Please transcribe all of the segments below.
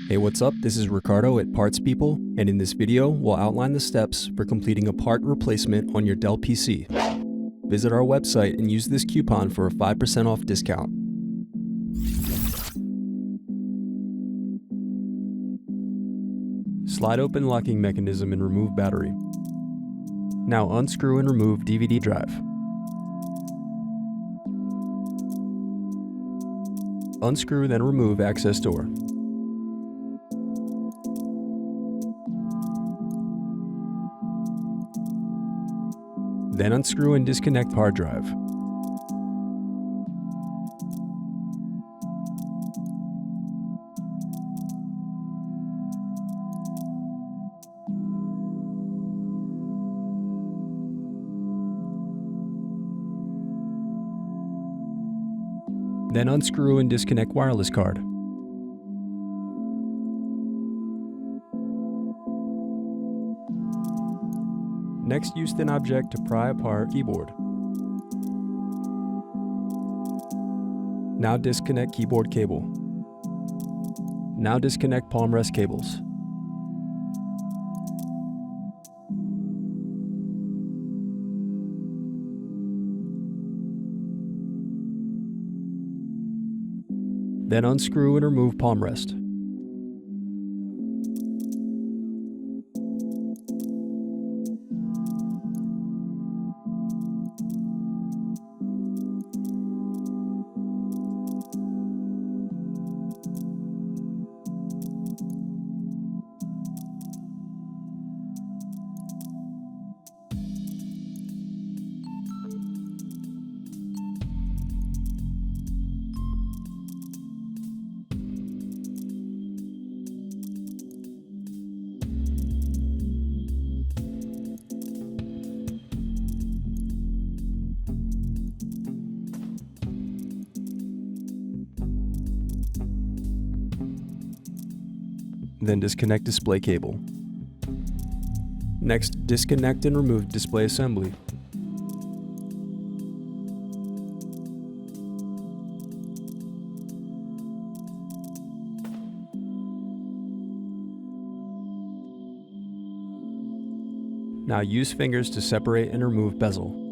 Hey, what's up? This is Ricardo at Parts People, and in this video, we'll outline the steps for completing a part replacement on your Dell PC. Visit our website and use this coupon for a 5% off discount. Slide open locking mechanism and remove battery. Now unscrew and remove DVD drive. Unscrew, then remove access door. Then unscrew and disconnect hard drive. Then unscrew and disconnect wireless card. Next, use thin object to pry apart keyboard. Now disconnect keyboard cable. Now disconnect palm rest cables. Then unscrew and remove palm rest. Then disconnect display cable. Next, disconnect and remove display assembly. Now use fingers to separate and remove bezel.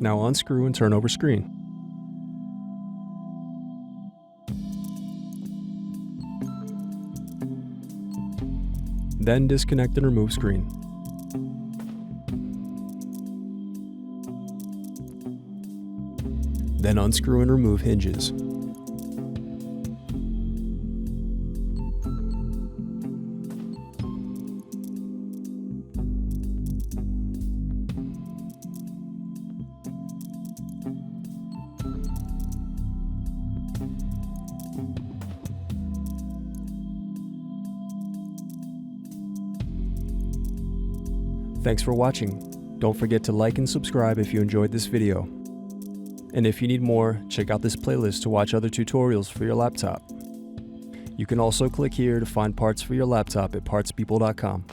Now unscrew and turn over screen. Then disconnect and remove screen. Then unscrew and remove hinges. Thanks for watching. Don't forget to like and subscribe if you enjoyed this video. And if you need more, check out this playlist to watch other tutorials for your laptop. You can also click here to find parts for your laptop at partspeople.com.